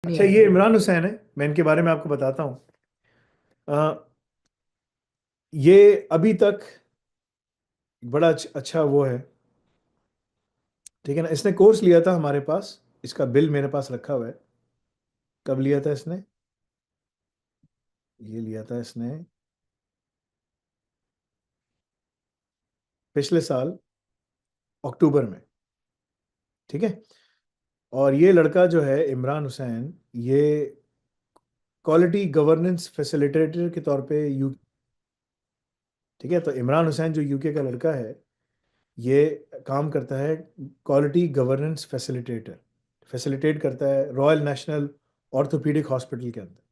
अच्छा, ये इमरान हुसैन है, मैं इनके बारे में आपको बताता हूँ। ये अभी तक बड़ा अच्छा वो है, ठीक है ना। इसने कोर्स लिया था हमारे पास, इसका बिल मेरे पास रखा हुआ है। कब लिया था इसने? ये लिया था इसने पिछले साल अक्टूबर में, ठीक है। और ये लड़का जो है इमरान हुसैन, ये क्वालिटी गवर्नेंस फैसिलिटेटर के तौर पे ठीक है। तो इमरान हुसैन जो यूके का लड़का है, ये काम करता है क्वालिटी गवर्नेंस फैसिलिटेटर, फैसिलिटेट करता है रॉयल नेशनल ऑर्थोपीडिक हॉस्पिटल के अंदर,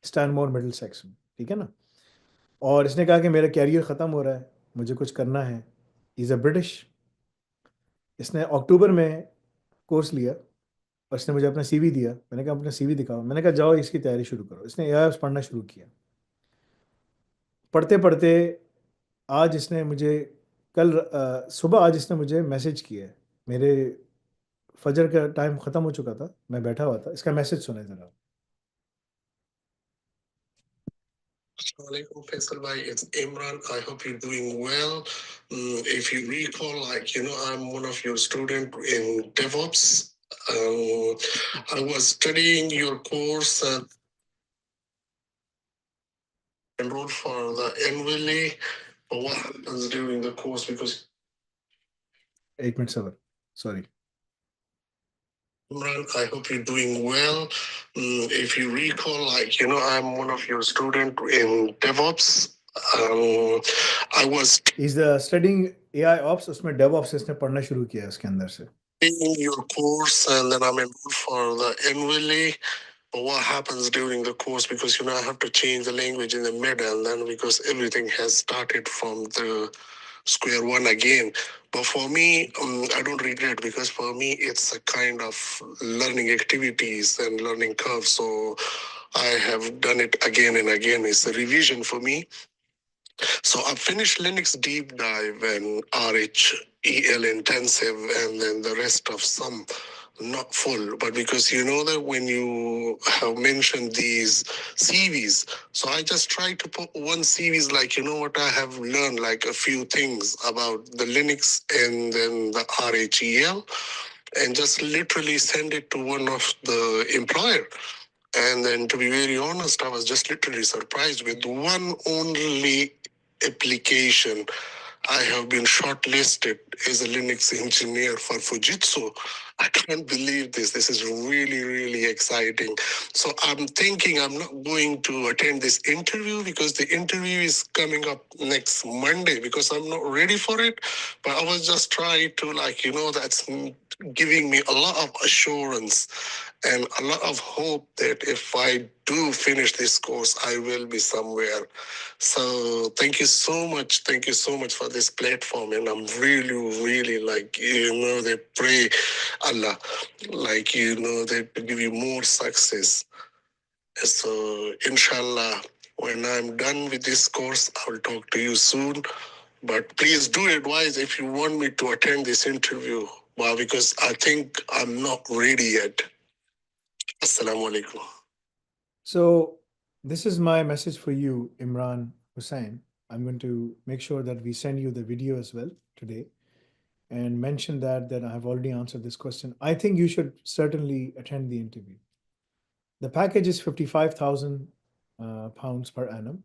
स्टैनमोर मिडिल सेक्स में, ठीक है ना। और इसने कहा कि मेरा कैरियर ख़त्म हो रहा है, मुझे कुछ करना है। Is a British. इसने अक्टूबर में कोर्स लिया और इसने मुझे अपना सीवी दिया। मैंने कहा अपना सीवी दिखाओ। मैंने कहा जाओ इसकी तैयारी शुरू करो। इसने एआईओप्स पढ़ना शुरू किया। पढ़ते पढ़ते आज इसने मुझे सुबह आज इसने मुझे मैसेज किया है। मेरे फजर का टाइम ख़त्म हो चुका था, मैं बैठा हुआ था। इसका मैसेज सुने ज़रा। Assalamualaikum, Faisal bhai. It's Imran. I hope you're doing well. If you recall, I'm one of your student in DevOps. I was studying your course and enrolled for the NWLA. But what happens during the course? Because 1 minute सबर, sorry. Imran, I hope you're doing well. If you recall, I'm one of your student in DevOps. I was is the studying AI ops, उसमें Dave ops इसने पढ़ना शुरू किया इसके अंदर से। in your course and then I'm enrolled for the NWLA. But what happens during the course, because I have to change the language in the middle, and then because everything has started from the square one again. But for me, I don't regret, because for me it's a kind of learning activities and learning curve. So I have done it again and again. It's a revision for me. So I finished Linux deep dive and RHEL intensive, and then the rest of some not full, but because you know that when you have mentioned these CVs, so I just try to put one CVs like, what I have learned, like a few things about the Linux and then the RHEL, and just literally send it to one of the employer. And then to be very honest, I was just literally surprised with one only application. I have been shortlisted as a Linux engineer for Fujitsu. I can't believe this. This is really, really exciting. So I'm thinking I'm not going to attend this interview, because the interview is coming up next Monday, because I'm not ready for it. But I was just trying to, that's giving me a lot of assurance and a lot of hope that if I do finish this course, I will be somewhere. So thank you so much. Thank you so much for this platform. And I'm really, really they pray Allah, they give you more success. So inshallah, when I'm done with this course, I'll talk to you soon. But please do advise if you want me to attend this interview. Well, because I think I'm not ready yet. Assalamu alaikum. So this is my message for you, Imran Hussain. I'm going to make sure that we send you the video as well today and mention that I have already answered this question. I think you should certainly attend the interview. The package is 55,000 pounds per annum.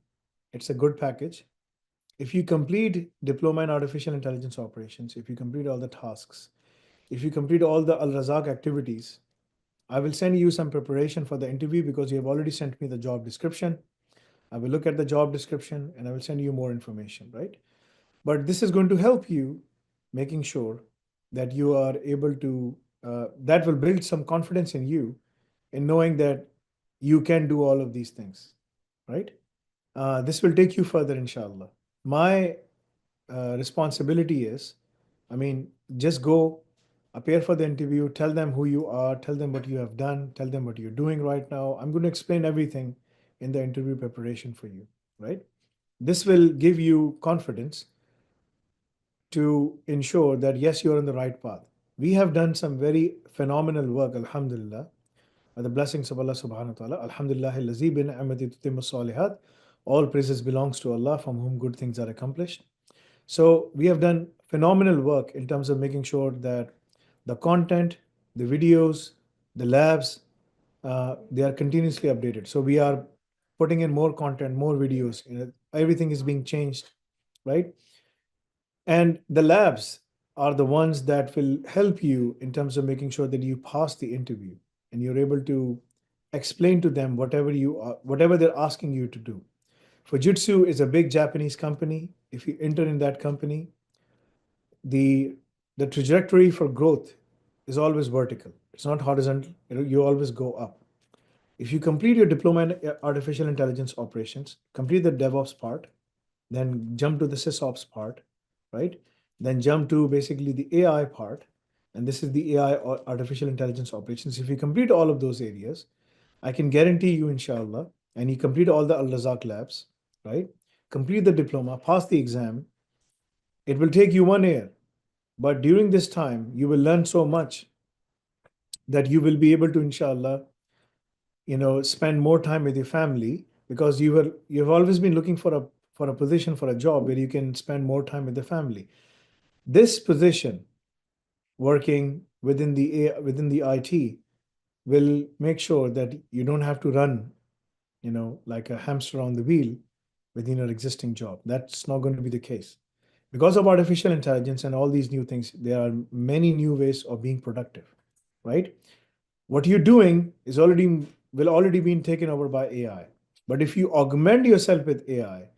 It's a good package. If you complete diploma in artificial intelligence operations, if you complete all the tasks, if you complete all the Al Razzaq activities, I will send you some preparation for the interview, because you have already sent me the job description. I will look at the job description and I will send you more information, right? But this is going to help you making sure that you are able to, that will build some confidence in you in knowing that you can do all of these things, right? This will take you further, inshallah. My responsibility is, just go, appear for the interview, tell them who you are, tell them what you have done, tell them what you're doing right now. I'm going to explain everything in the interview preparation for you, right? This will give you confidence to ensure that yes, you're on the right path. We have done some very phenomenal work, alhamdulillah, are the blessings of Allah subhanahu wa ta'ala. Alhamdulillah, allazi bi ni'mati tutimmu salihat. All praises belongs to Allah from whom good things are accomplished. So we have done phenomenal work in terms of making sure that the content, the videos, the labs, they are continuously updated. So we are putting in more content, more videos. Everything is being changed, right? And the labs are the ones that will help you in terms of making sure that you pass the interview and you're able to explain to them whatever they're asking you to do. Fujitsu is a big Japanese company. If you enter in that company, the the trajectory for growth is always vertical. It's not horizontal. You always go up. If you complete your diploma in artificial intelligence operations, complete the DevOps part, then jump to the SysOps part, right? Then jump to basically the AI part, and this is the AI or artificial intelligence operations. If you complete all of those areas, I can guarantee you, inshallah, and you complete all the Al Razzaq labs, right? Complete the diploma, pass the exam. It will take you 1 year, but during this time, you will learn so much that you will be able to, inshallah, spend more time with your family because you've always been looking for a position for a job where you can spend more time with the family. This position, working within the IT, will make sure that you don't have to run, like a hamster on the wheel within your existing job. That's not going to be the case. Because of artificial intelligence and all these new things, there are many new ways of being productive, right? What you're doing is already been taken over by AI. But if you augment yourself with AI,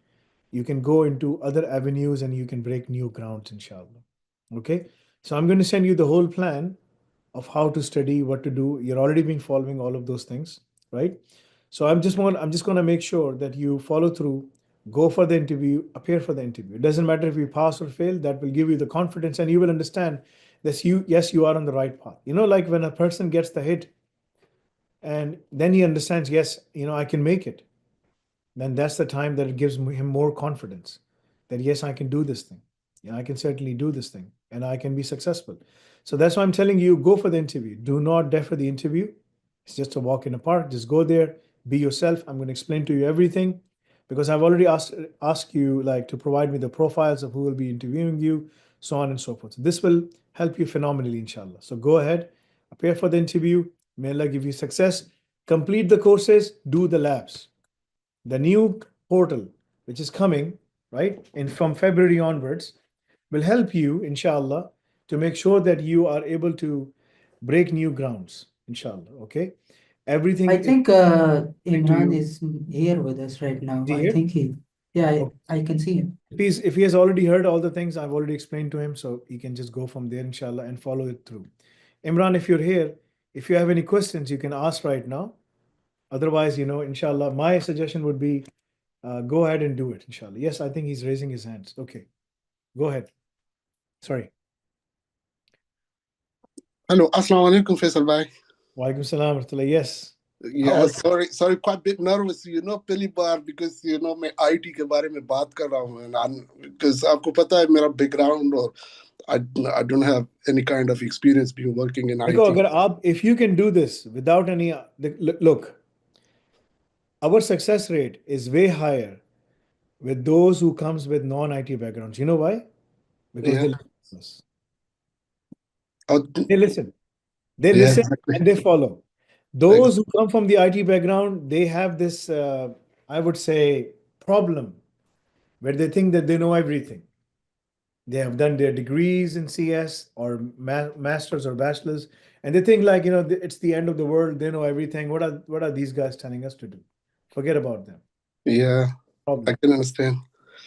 you can go into other avenues and you can break new grounds, inshallah. Okay. So I'm going to send you the whole plan of how to study, what to do. You're already been following all of those things, right? So I'm just going to make sure that you follow through, go for the interview, appear for the interview. It doesn't matter if you pass or fail, that will give you the confidence and you will understand that yes, you are on the right path. Like when a person gets the hit and then he understands, yes, I can make it, then that's the time that it gives him more confidence that yes, I can do this thing. Yeah, I can certainly do this thing and I can be successful. So that's why I'm telling you, go for the interview. Do not defer the interview. It's just a walk in the park. Just go there, be yourself. I'm going to explain to you everything because I've already asked you like to provide me the profiles of who will be interviewing you, so on and so forth. This will help you phenomenally, inshallah. So go ahead, appear for the interview. May Allah give you success. Complete the courses, do the labs. The new portal, which is coming, right, and from February onwards, will help you, inshallah, to make sure that you are able to break new grounds, inshallah. Okay. Everything I is think coming to Imran you. is here with us right now. Is he I here? think yeah, Okay. I can see him. If he has already heard all the things I've already explained to him, so he can just go from there, inshallah, and follow it through. Imran, if you're here, if you have any questions, you can ask right now. Otherwise, inshallah, my suggestion would be go ahead and do it, inshallah. Yes, I think he's raising his hands. Okay, go ahead. Sorry. Hello, Assalamu alaikum, Faisal bhai. Walaikum salam wa rahmatullah. Yes. How Yeah, are you? sorry, quite a bit nervous, पहली बार because मैं IT के बारे में बात कर रहा हूँ and because आपको पता है मेरा background और I don't have any kind of experience being working in देखो, IT. अगर आप, if you can do this without any, look, our success rate is way higher with those who comes with non-IT backgrounds. You know why? Because Yeah, they listen to us. और, They listen. They yeah, listen exactly. and they follow. Ex- Those who come from the IT background, they have this, I would say, problem where they think that they know everything. They have done their degrees in CS or masters or bachelors, and they think like it's the end of the world. They know everything. What are these guys telling us to do? Forget about them. Yeah, I Problem, can understand.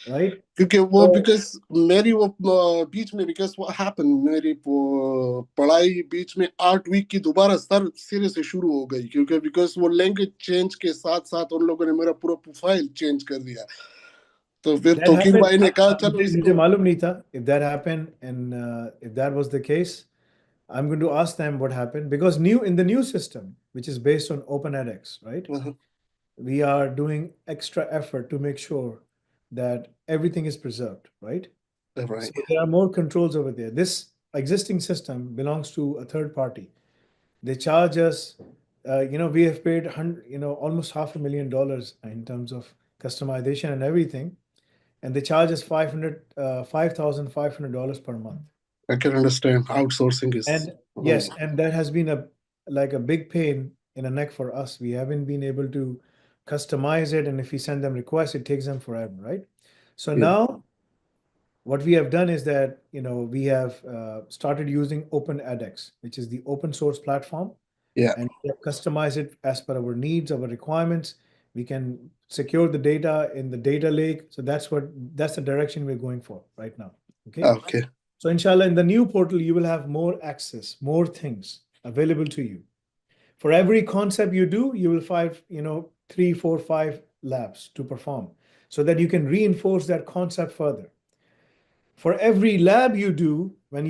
right? क्योंकि वो So because मेरी वो बीच में because what happened मेरी वो पढ़ाई बीच में 8 week की दोबारा सिरे से शुरू हो गई क्योंकि because वो लैंग्वेज चेंज के साथ साथ उन लोगों ने मेरा पूरा प्रोफाइल चेंज कर दिया तो फिर that तौकीर happened. भाई ने कहा चलो मुझे इसको मालूम नहीं था if that happened, and if that was the case, I'm going to ask them what happened because in the new system, which is based on open edX, right? We are doing extra effort to make sure that everything is preserved, right? right So there are more controls over there. This existing system belongs to a third party. They charge us we have paid almost $500,000 in terms of customization and everything, and they charge us $5,500 per month. I can understand outsourcing is. And yes, and that has been a big pain in the neck for us. We haven't been able to customize it, and if we send them requests, it takes them forever, right? So Yeah. now what we have done is that we have started using Open edX, which is the open source platform. Yeah. And we have customized it as per our needs, our requirements. We can secure the data in the data lake. So that's the direction we're going for right now. Okay. Okay. So inshallah, in the new portal, you will have more access, more things available to you. For every concept you do, you will find 3, 4, 5 labs to perform so that you can reinforce that concept further. For every lab you do, when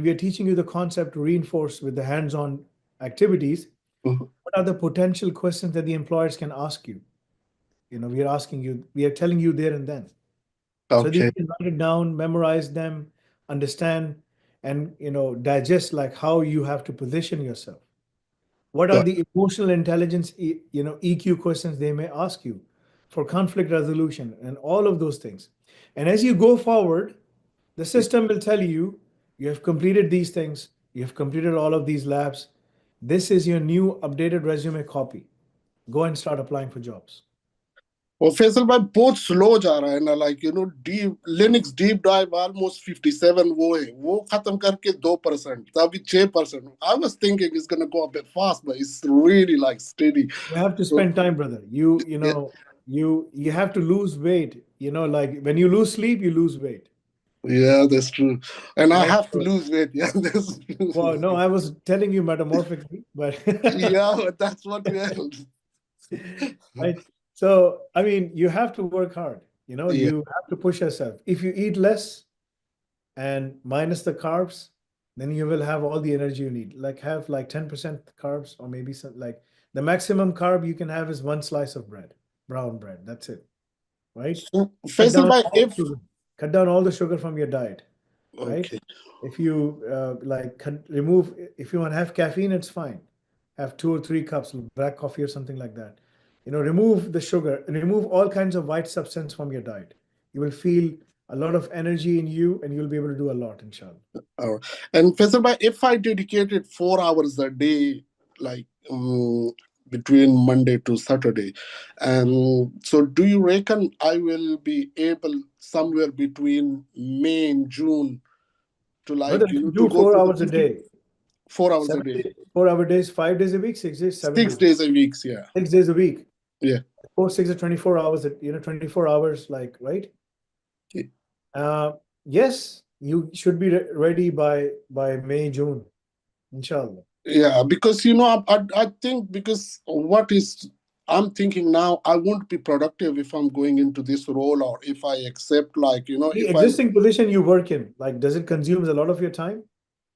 we are teaching you the concept to reinforce with the hands-on activities, Mhm. what are the potential questions that the employers can ask you? We are asking you, we are telling you there and then. So that you Okay. can write it down, memorize them, understand, and digest like how you have to position yourself. What are Got- the emotional intelligence, EQ questions they may ask you for conflict resolution and all of those things. And as you go forward, the system will tell you, you have completed these things, you have completed all of these labs. This is your new updated resume copy. Go and start applying for jobs. वो फैसल भाई बहुत slow जा रहा है ना like deep Linux deep drive almost 57 वो खत्म करके 2% तो अभी 6%. I was thinking it's gonna go a bit fast, but it's really like steady. You have to spend time, brother. You have to lose weight. Like when you lose sleep, you lose weight. Yeah, that's true. And I Right? have to lose weight. Yeah, that's true. Well, no, I was telling you metamorphically, but Yeah, but that's what we have. right. So, I mean, you have to work hard. Yeah. You have to push yourself. If you eat less and minus the carbs, then you will have all the energy you need. Like have like 10% carbs, or maybe some like the maximum carb you can have is 1 slice of bread, brown bread. That's it. Right? So, Cut Faisal down bhai, all if sugar. Cut down all the sugar from your diet. Right? okay, If you remove, if you want to have caffeine, it's fine. Have 2 or 3 cups of black coffee or something like that. Remove the sugar and remove all kinds of white substance from your diet. You will feel a lot of energy in you, and you'll be able to do a lot, inshallah. and Faisal bhai, if I dedicated 4 hours a day, like between Monday to Saturday, so do you reckon I will be able somewhere between May and June to Brother, like if you to do go 4 to the hours a 50, day, 4 hours a day, 4-hour days, 5 days a week, 6 days, 7 6 days, days a week? Yeah, 6 days a week. yeah. 4, 6 or 24 hours, 24 hours, like, right? Yeah. Yes, you should be ready by May, June, inshallah. Yeah, because I think because what is I'm thinking now, I won't be productive if I'm going into this role, or if I accept like The if existing position you work in, like, does it consume a lot of your time?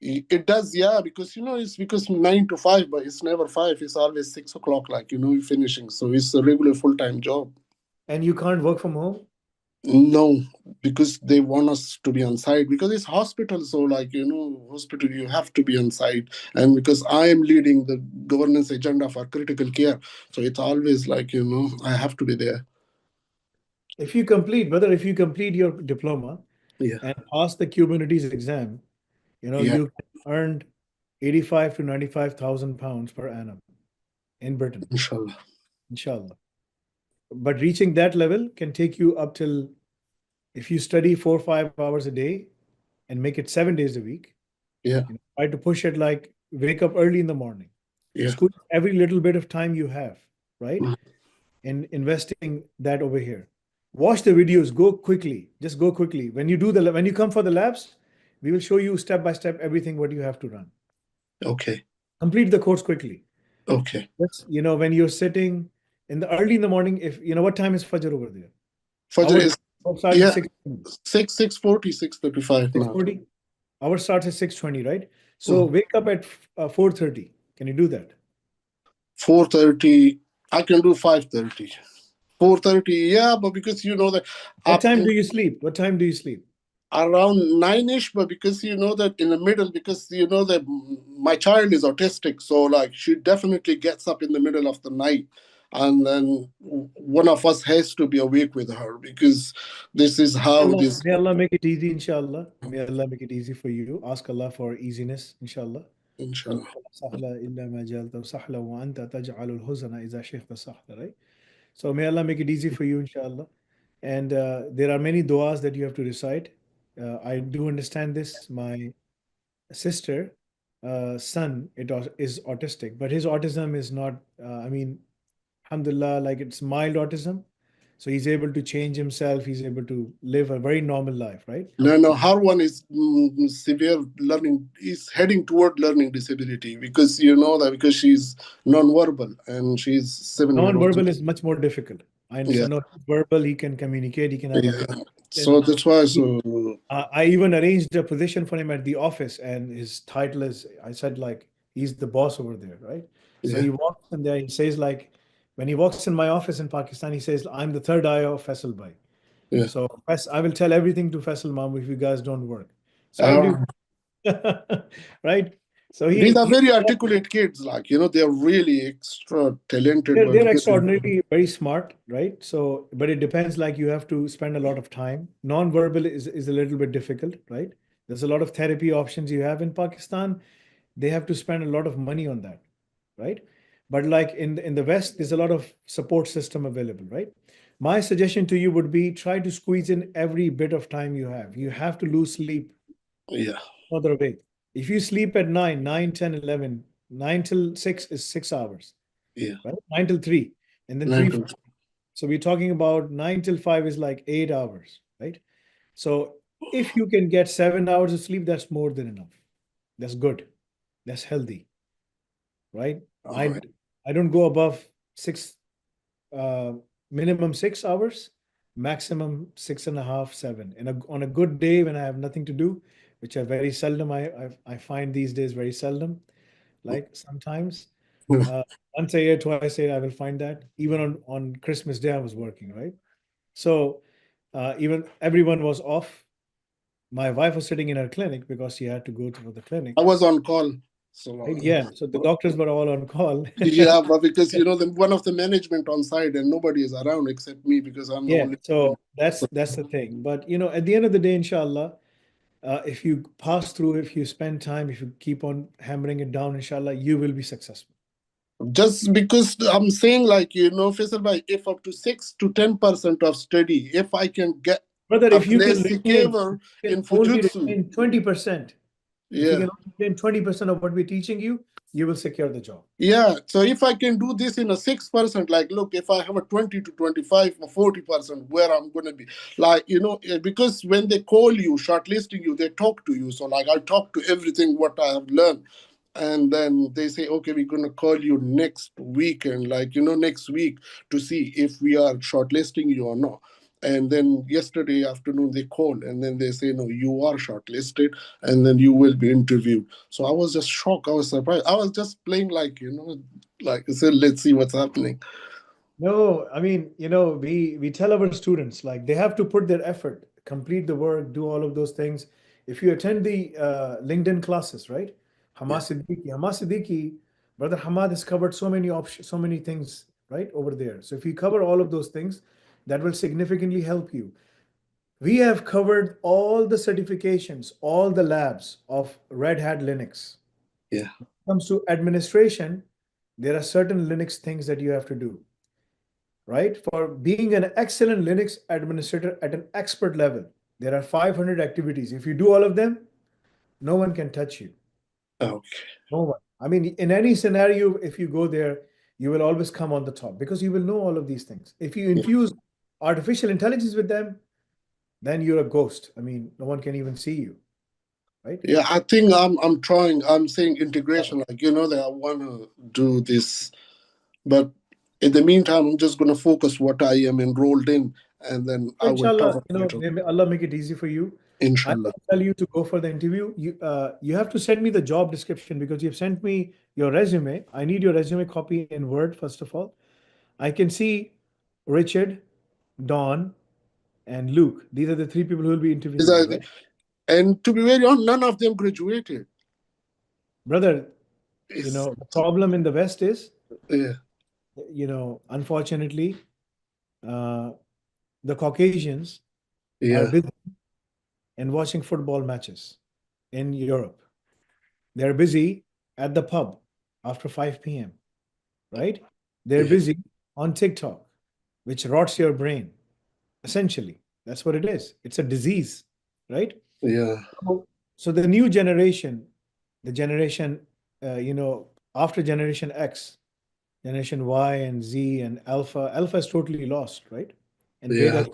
it does, yeah, because it's because 9 to 5, but it's never 5, it's always 6 o'clock, like you're finishing, so it's a regular full-time job. And you can't work from home? No, because they want us to be on site, because it's hospital, so like hospital you have to be on site, and because I am leading the governance agenda for critical care, so it's always like I have to be there. If you complete your diploma, Yeah. and pass the Kubernetes exam, Yeah. you earned 85 to 95,000 pounds per annum in Britain, Inshallah. inshallah. But reaching that level can take you up till, if you study 4 or 5 hours a day and make it 7 days a week, Yeah. try to push it, like wake up early in the morning, Yeah. squeeze every little bit of time you have, right? Mhm. In investing that over here. Watch the videos, go quickly, just go quickly. When you come for the labs, we will show you step by step everything what you have to run. Okay. Complete the course quickly. Okay. That's, when you're sitting early in the morning, if what time is Fajr over there? Fajr is Starts at 6:40, 6:35 now. 6:40. Our starts at 6:20, right? So wake up at 4:30. Can you do that? 4:30. I can do 5:30. 4:30. Yeah, but because that What time do you sleep? What time do you sleep? around 9ish, but because that in the middle, because that my child is autistic, so like she definitely gets up in the middle of the night, and then one of us has to be awake with her because this is how this. May Allah make it easy, inshallah. May Allah make it easy for you. Ask Allah for easiness, inshallah. Inshallah. Right? So may Allah make it easy for you, inshallah. And there are many du'as that you have to recite. I do understand this. My sister, son, is autistic, but his autism is not, I mean, alhamdulillah, like it's mild autism. So he's able to change himself. He's able to live a very normal life, right? No, her one is severe learning, is heading toward learning disability because you know that because she's non-verbal and she's 7 years old. Non-verbal is much more difficult. I understand. Yeah. No, verbal, he can communicate, he can have Yeah. a So that's why. So I even arranged a position for him at the office, and his title is, I said, like, he's the boss over there, right? So Yeah. he walks in there, he says, like, when he walks in my office in Pakistan, he says, I'm the third eye of Faisal Bhai. Yeah. So I will tell everything to Faisal Mom if you guys don't work. So I will do, right? So these are very articulate kids, like, you know, they're really extra talented. they're extraordinarily very smart, right? So, but it depends, like you have to spend a lot of time. Non-verbal is a little bit difficult, right? There's a lot of therapy options you have in Pakistan. They have to spend a lot of money on that, right? But like in the West, there's a lot of support system available, right? My suggestion to you would be try to squeeze in every bit of time you have. You have to lose sleep. Yeah. Other way. If you sleep at 9, 10, 11, 9 till 6 is 6 hours. Yeah. Right? 9 till 3. And then 3. So we're talking about 9 till 5 is like 8 hours, right? So if you can get 7 hours of sleep, that's more than enough. That's good. That's healthy, right? I don't go above 6, minimum 6 hours, maximum 6.5, 7. And on a good day when I have nothing to do, which are very seldom, I find these days very seldom, like sometimes. Once a year, twice a year, I will find that. Even on Christmas Day, I was working, right? So even everyone was off. My wife was sitting in her clinic because she had to go to the clinic. I was on call. So Right? Yeah, so the doctors were all on call. yeah, but because you know one of the management on site and nobody is around except me because I'm the Yeah, only. so that's the thing. But you know, at the end of the day, inshallah, if you pass through, if you spend time, if you keep on hammering it down, inshallah, you will be successful. Just because I'm saying, like, you know, Faisal bhai, if up to 6 to 10% of study, if I can get Brother, a if you can place retain, secure in only Fujitsu, retain 20%, if you yeah, can retain 20% of what we're teaching you, you will secure the job. yeah. So if I can do this in a 6%, like, look, if I have a 20 to 25 or 40%, where I'm going to be, like, you know, because when they call you, shortlisting you, they talk to you. So like, I talk to everything what I have learned. And then they say, okay, we're going to call you next weekend, like, you know, next week to see if we are shortlisting you or not. And then yesterday afternoon they called and then they say, no, you are shortlisted and then you will be interviewed. So I was just shocked. I was surprised. I was just playing like, you know, like I said, let's see what's happening. No, I mean, you know, we tell our students, like, they have to put their effort, complete the work, do all of those things. If you attend the LinkedIn classes, right? Hamad Siddiqui, brother Hamad has covered so many options, so many things, right, over there. So if you cover all of those things, that will significantly help you. We have covered all the certifications, all the labs of Red Hat Linux. Yeah. When it comes to administration, there are certain Linux things that you have to do, right? For being an excellent Linux administrator at an expert level, there are 500 activities. If you do all of them, no one can touch you. Okay. No one. I mean, in any scenario, if you go there, you will always come on the top because you will know all of these things. If you infuse artificial intelligence with them, then you're a ghost. I mean, no one can even see you, right? Yeah, I think I'm trying. I'm saying integration, like, you know, that I want to do this, but in the meantime, I'm just going to focus what I am enrolled in, and then I will Inshallah, talk you know, later. may Allah make it easy for you. I Inshallah. will tell you to go for the interview. You have to send me the job description because you've sent me your resume. I need your resume copy in Word, first of all. I can see Richard, Don, and Luke. These are the 3 people who will be interviewing you, right? And to be very honest, none of them graduated. Brother, You know, the problem in the West is, yeah, you know, unfortunately, the Caucasians are yeah, busy in watching football matches in Europe. They're busy at the pub after 5 p.m., right? They're yeah, busy on TikTok, which rots your brain. Essentially, that's what it is. It's a disease, right? yeah, So the new generation, the generation, you know, after Generation X, Generation Y and Z and Alpha, Alpha is totally lost, right? And Beta yeah, is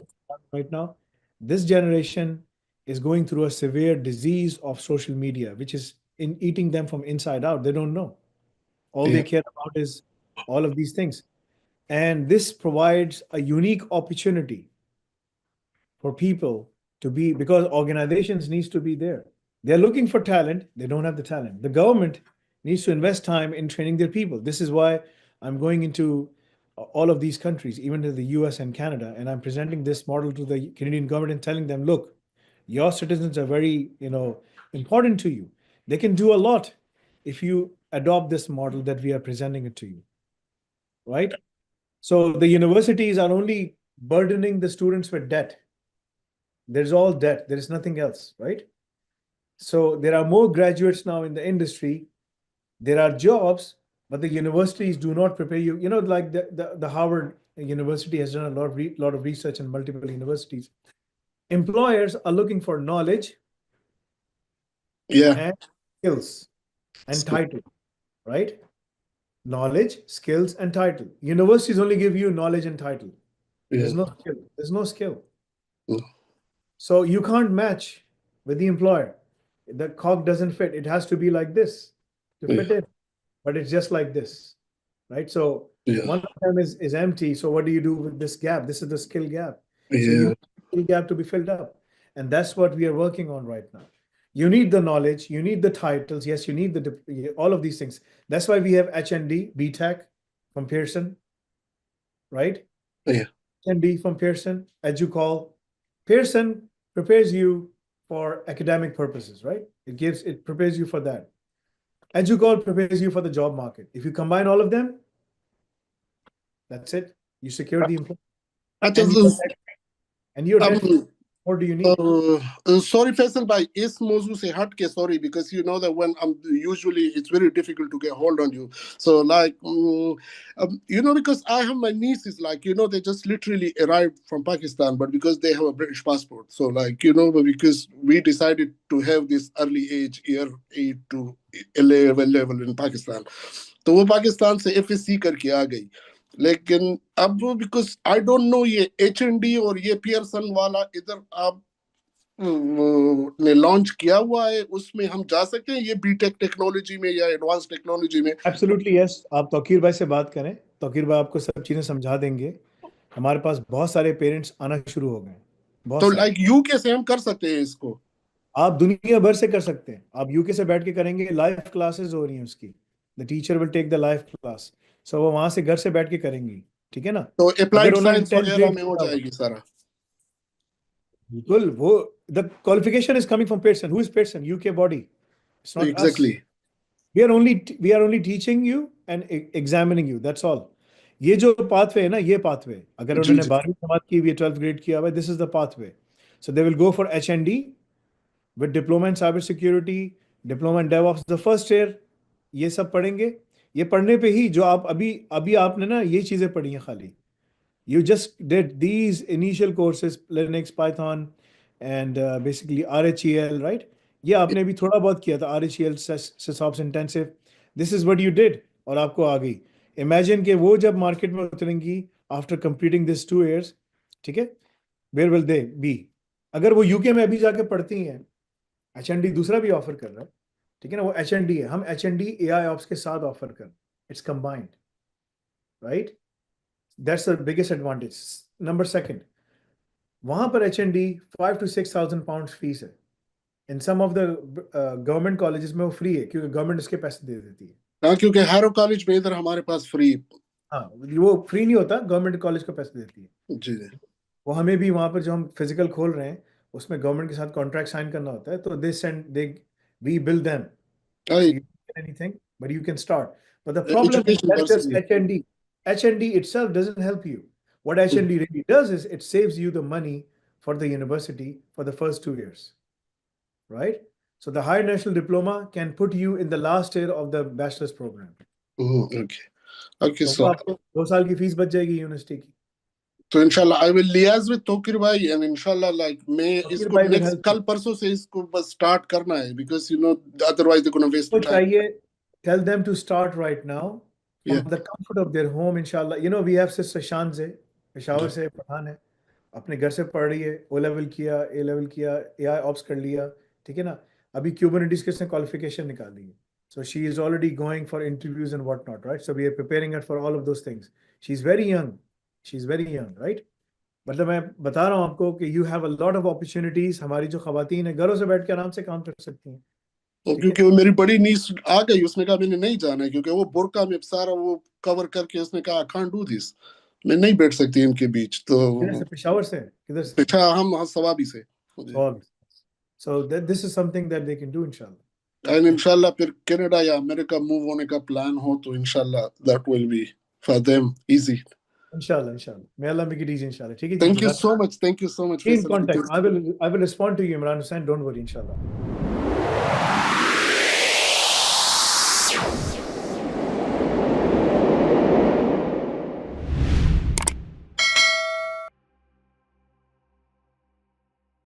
right now. This generation is going through a severe disease of social media, which is in eating them from inside out. They don't know. All they yeah, care about is all of these things. And this provides a unique opportunity for people to be, because organizations needs to be there. They're looking for talent, they don't have the talent. The government needs to invest time in training their people. This is why I'm going into all of these countries, even to the US and Canada, and I'm presenting this model to the Canadian government and telling them, look, your citizens are very, you know, important to you. They can do a lot if you adopt this model that we are presenting it to you, right? So the universities are only burdening the students with debt. There's all debt. There is nothing else, right? So there are more graduates now in the industry. There are jobs, but the universities do not prepare you. You know, like the Harvard University has done a lot of research in multiple universities. Employers are looking for knowledge yeah, and skills and title, right? Knowledge, skills, and title. Universities only give you knowledge and title. yeah, There's no skill. There's no skill. yeah, So you can't match with the employer. The cog doesn't fit. It has to be like this to fit in, but it's just like this, right? So yeah, one of them is empty. So what do you do with this gap? This is the skill gap. So you yeah, need the skill gap to be filled up. And that's what we are working on right now. You need the knowledge, you need the titles. Yes, you need all of these things. That's why we have HND, BTech from Pearson, right? yeah, HND from Pearson, EduQual. Pearson prepares you for academic purposes, right? It prepares you for that. EduQual prepares you for the job market. If you combine all of them, that's it. You secure the employment. अच्छा And you're dead. अब What do you need? Sorry Faisal bhai, इस मौजू से हट के sorry, because you know that when I'm usually it's very difficult to get hold on you. So like you know, because I have my nieces, like you know, they just literally arrived from Pakistan, but because they have a British passport, so like you know, but because we decided to have this early age year 8 to 11 level in Pakistan, तो वो पाकिस्तान से FSC करके आ गई. लेकिन अब because I don't know ये HND और ये पियर्सन वाला इधर आप ने लॉन्च किया हुआ है, उसमें हम जा सकते हैं ये बीटेक टेक्नोलॉजी में या एडवांस टेक्नोलॉजी में? Absolutely yes. आप तौकीर भाई से बात करें, तौकीर भाई आपको सब चीजें समझा देंगे. हमारे पास बहुत सारे पेरेंट्स आना शुरू हो गए, बहुत तो सारे. लाइक यूके से हम कर सकते हैं इसको? आप दुनिया भर से कर सकते हैं. आप यूके से बैठ के करेंगे, लाइव क्लासेस हो रही हैं उसकी. The teacher will take the live class. So वो वहां से घर से बैठ के करेंगी, ठीक है ना? तो अगर अप्लाइड उन्होंने साइंस 10th वगैरह ग्रेड में हो किया हुआ, जाएगी सारा? बिल्कुल. वो the qualification is coming from Pearson. Who is Pearson? UK body. It's not us. Exactly. we are only teaching you and examining you. That's all. ये जो pathway है ना, ये pathway. अगर जी उन्होंने जी 12वीं जमात की हुई है, 12th grade किया हुआ है, this is the pathway. So they will go for HND with diploma in cyber security, diploma in DevOps. The first year ये सब पढ़ेंगे. ये पढ़ने पे ही जो आप अभी अभी आपने ना ये चीजें पढ़ी हैं खाली. You just did these initial courses, Linux, Python, and basically RHEL, right? ये आपने भी थोड़ा बहुत किया था, RHEL, SysOps Intensive. This is what you did, और आपको आ गई. Imagine कि वो जब मार्केट में उतरेंगी after completing this 2 years, ठीक है? Where will they be? अगर वो यूके में अभी जाके पढ़ती हैं, HND दूसरा भी ऑफर कर रहा है, ठीक है ना? वो HND है, हम HND AIOps के साथ ऑफर कर, it's combined, right? That's the biggest advantage. Number second, वहां पर HND 5 to 6,000 pounds फीस है. In some of the government colleges में वो फ्री है, क्योंकि गवर्नमेंट इसके पैसे दे देती है. हाँ, क्योंकि हैरो कॉलेज में इधर हमारे पास फ्री. हाँ, वो फ्री नहीं होता, गवर्नमेंट कॉलेज को पैसे देती है. जी जी. वो हमें भी वहां पर जो हम फिजिकल खोल रहे हैं, उसमें गवर्नमेंट के साथ कॉन्ट्रैक्ट साइन करना होता है, तो they send they we bill them. I So you get anything, but you can start. But the problem is Education that's just bursary. HND. HND itself doesn't help you. What HND really does is it saves you the money for the university for the first 2 years, right? So the higher national diploma can put you in the last year of the bachelor's program. Okay. Okay, तो so वो आपको 2 साल की fees बच जाएगी university की. तो इंशाल्लाह I will liaise with Tokir bhai and inshallah like मैं Tokir इसको bhai will next help कल you. परसों से इसको बस start करना है because you know otherwise they're going to waste तो time. चाहिए, tell them to start right now from Yeah. the comfort of their home, inshallah. You know, we have Sister Shanze, Peshawar से पठान है, अपने घर से पढ़ रही है, O level किया, A level किया, AIOps कर लिया, ठीक है ना? अभी Kubernetes के उसने qualification निकाल ली है. So she is already going for interviews and whatnot, right? So we are preparing her for all of those things. She's very young. She's very young, right? मतलब मैं बता रहा हूँ आपको कि you have a lot of opportunities. हमारी जो खवातीन है घरों से बैठ के आराम से काम कर सकती हैं. और क्योंकि वो मेरी बड़ी नीस आ गई उसने कहा मैंने नहीं जाना है क्योंकि वो बुर्का में सारा वो कवर करके उसने कहा आई कांट डू दिस मैं नहीं बैठ सकती इनके बीच तो किधर से पेशावर से किधर से अच्छा हम सवाबी से सवाल. So this is something that they can do inshallah. And इंशाल्लाह फिर कनाडा या अमेरिका मूव होने का प्लान हो तो इंशाल्लाह that will be for them easy Inshallah. May Allah make it easy inshallah. ठीक है जी. Thank you so much Be in contact. I will respond to you Imran Hussain. Don't worry inshallah.